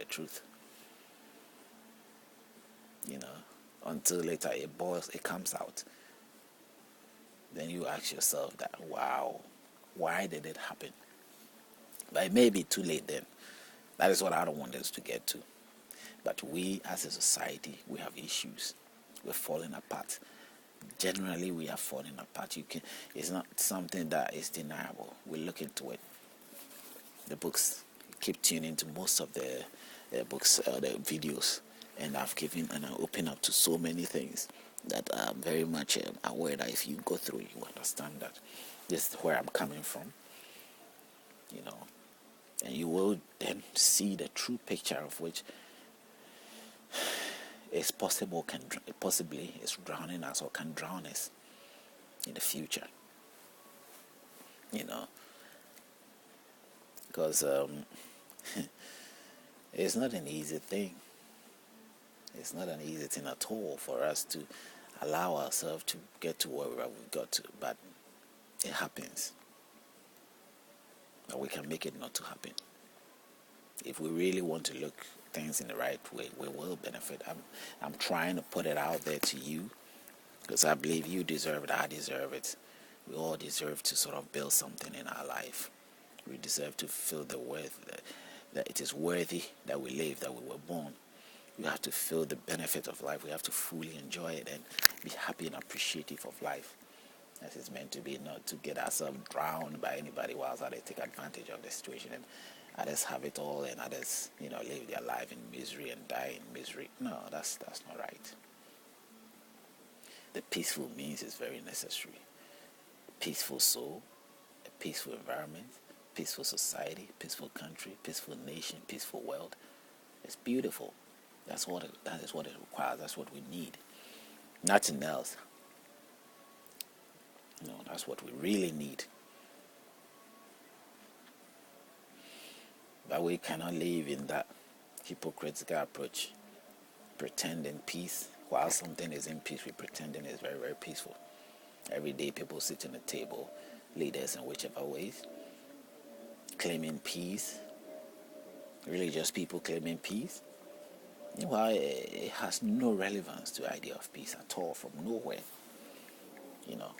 the truth. Until later it comes out. Then you ask yourself that, wow, why did it happen? But it may be too late then. That is what I don't want us to get to. But we as a society, we have issues. We're falling apart. Generally, we are falling apart. It's not something that is deniable. We look into it. The books, keep tuning to most of the books, the videos, and I've given and I open up to so many things that I'm very much aware that if you go through, you understand that this is where I'm coming from, and you will then see the true picture of which is possible, possibly is drowning us or can drown us in the future, because it's not an easy thing. It's not an easy thing at all for us to allow ourselves to get to where we've got to, but it happens. But we can make it not to happen. If we really want to look things in the right way, we will benefit. I'm trying to put it out there to you because I believe you deserve it, I deserve it. We all deserve to sort of build something in our life. We deserve to feel the worth, that it is worthy that we live, that we were born. We have to feel the benefit of life. We have to fully enjoy it and be happy and appreciative of life as it's meant to be, not to get ourselves drowned by anybody whilst others take advantage of the situation and others have it all and others, live their life in misery and die in misery. No, that's not right. The peaceful means is very necessary. Peaceful soul, a peaceful environment, peaceful society, peaceful country, peaceful nation, peaceful world. It's beautiful. That is what it requires. That's what we need. Nothing else. That's what we really need. But we cannot live in that hypocritical approach, pretending peace. While something is in peace, we pretending it's very, very peaceful. Every day people sit on the table, leaders in whichever ways, claiming peace. Religious people claiming peace. Meanwhile, it has no relevance to the idea of peace at all, from nowhere.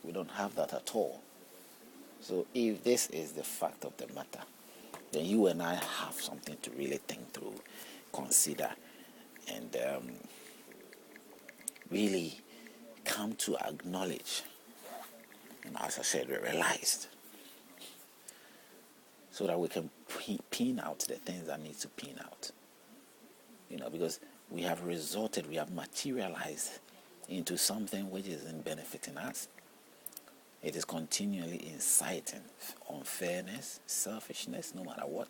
We don't have that at all. So if this is the fact of the matter, then you and I have something to really think through, consider, and really come to acknowledge. And as I said, we realized, so that we can pin out the things that need to pin out. Because we have materialized into something which isn't benefiting us. It is continually inciting unfairness, selfishness, no matter what.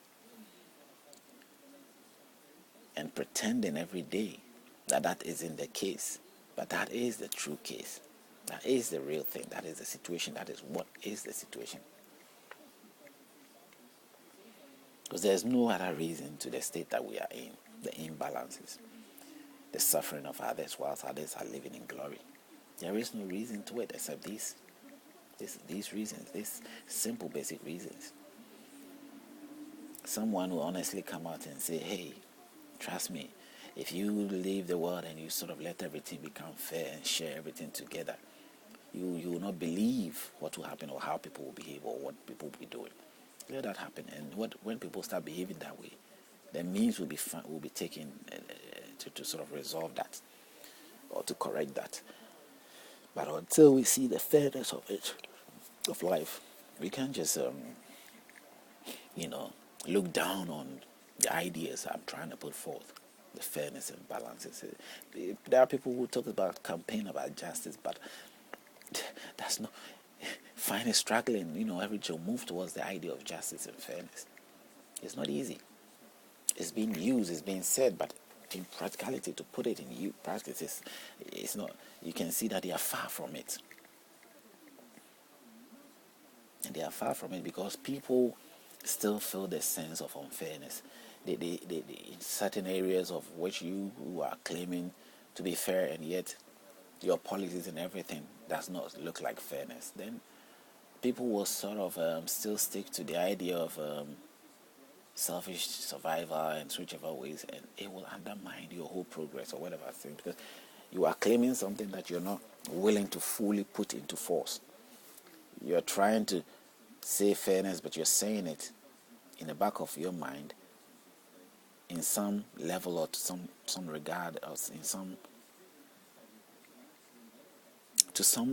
And pretending every day that isn't the case. But that is the true case. That is the real thing. That is the situation. That is what is the situation. Because there's no other reason to the state that we are in. The imbalances, the suffering of others whilst others are living in glory. There is no reason to it except these reasons, these simple basic reasons. Someone will honestly come out and say, hey, trust me, if you leave the world and you sort of let everything become fair and share everything together, you will not believe what will happen or how people will behave or what people will be doing. Let that happen. And when people start behaving that way, the means will be taken to sort of resolve that or to correct that. But until we see the fairness of it, of life, we can't just look down on the ideas I'm trying to put forth, the fairness and balances. There are people who talk about campaign about justice, but that's not. Find it struggling, every to move towards the idea of justice and fairness. It's not easy. It's being used, it's being said, but in practicality, to put it in practice, it's not. You can see that they are far from it. And they are far from it because people still feel the sense of unfairness. They in certain areas of which you who are claiming to be fair, and yet your policies and everything does not look like fairness, then people will sort of still stick to the idea of selfish survival and whichever ways, and it will undermine your whole progress or whatever thing, because you are claiming something that you're not willing to fully put into force. You're trying to say fairness, but you're saying it in the back of your mind in some level or to some regard, or in some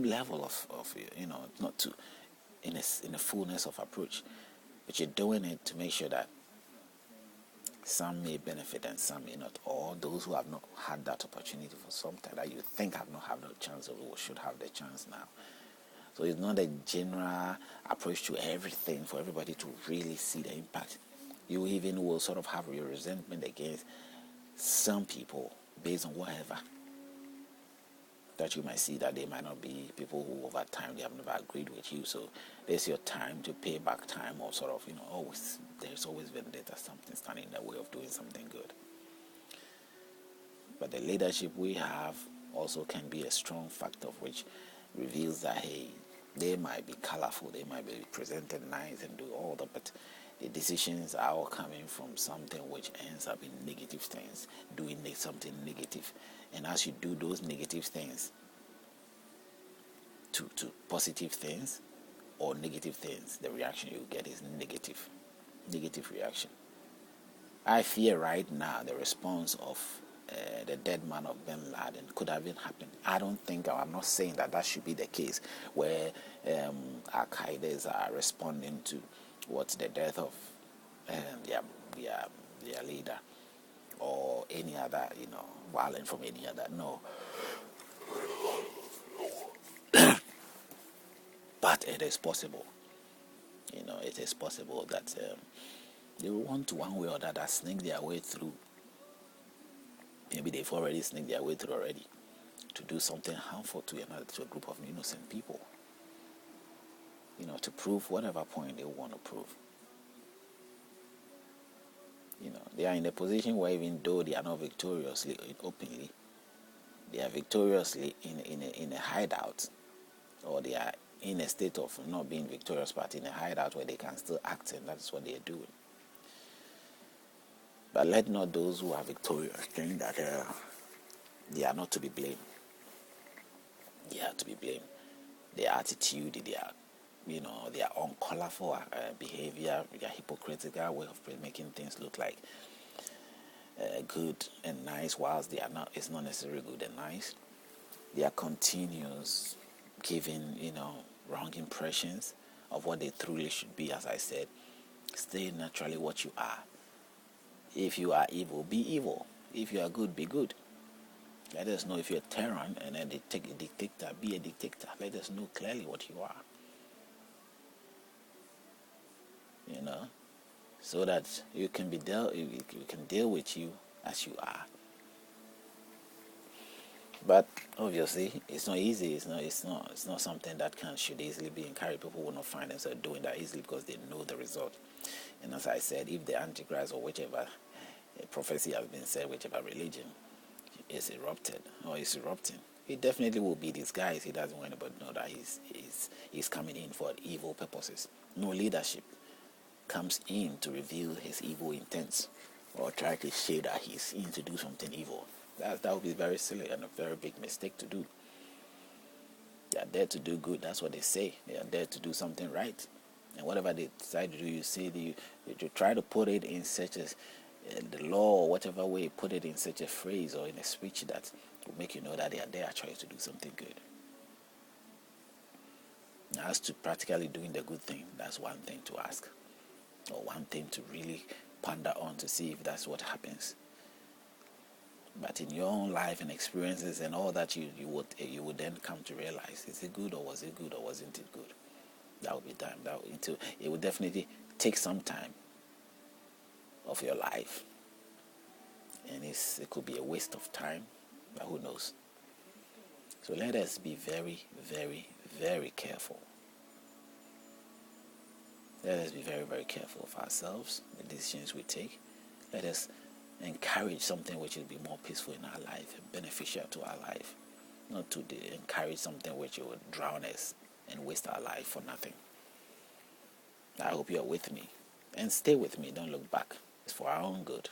level of not to in a fullness of approach, but you're doing it to make sure that some may benefit and some may not, or those who have not had that opportunity for some time that you think have not had the chance or should have the chance now. So it's not a general approach to everything for everybody to really see the impact. You even will sort of have your resentment against some people based on whatever that you might see, that they might not be people who over time they have never agreed with you. So there's your time to pay back time, or sort of, always, there's always vendetta, something standing in the way of doing something good. But the leadership we have also can be a strong factor, which reveals that, hey, they might be colorful, they might be presented nice and do all that, but the decisions are all coming from something which ends up in negative things, doing something negative. And as you do those negative things to positive things or negative things, the reaction you get is negative reaction. I fear right now the response of the dead man of bin Laden could have been happened. I'm not saying that should be the case, where Al-Qaeda are responding to what's the death of their leader, or any other, violent from any other. No. But it is possible. It is possible that they will want to, one way or the other, sneak their way through. Maybe they've already sneaked their way through already, to do something harmful to a group of innocent people. To prove whatever point they want to prove. They are in a position where, even though they are not victoriously openly, they are victoriously in a hideout, or they are in a state of not being victorious, but in a hideout where they can still act, and that's what they are doing. But let not those who are victorious think that they are not to be blamed. They are to be blamed. Their attitude, their uncolorful behavior, their hypocritical way of making things look like good and nice, whilst they are not. It's not necessarily good and nice. Their continuous giving, wrong impressions of what they truly should be. As I said, stay naturally what you are. If you are evil, be evil. If you are good, be good. Let us know if you're a tyrant and a dictator, be a dictator. Let us know clearly what you are. So that you can deal with you as you are. But obviously, it's not easy. It's not something that should easily be encouraged. People will not find themselves doing that easily because they know the result. And as I said, if the Antichrist or whichever prophecy has been said, whichever religion is erupted or is erupting, it definitely will be disguised. He doesn't want anybody to know that he's coming in for evil purposes. No leadership comes in to reveal his evil intents or try to say that he's in to do something evil. That would be very silly and a very big mistake to do. They are there to do good. That's what they say. They are there to do something right. And whatever they decide to do, you try to put it in such a the law or whatever way, put it in such a phrase or in a speech that will make you know that they are there actually to do something good. Now, as to practically doing the good thing, that's one thing to ask, or one thing to really ponder on to see if that's what happens. But in your own life and experiences and all that, you would then come to realize, is it good or was it good or wasn't it good? That would be time. It would definitely take some time of your life, and it could be a waste of time, but who knows? So let us be very, very, very careful. Let us be very, very careful of ourselves, the decisions we take. Let us encourage something which will be more peaceful in our life and beneficial to our life, not to encourage something which will drown us and waste our life for nothing. I hope you are with me. And stay with me, don't look back. It's for our own good.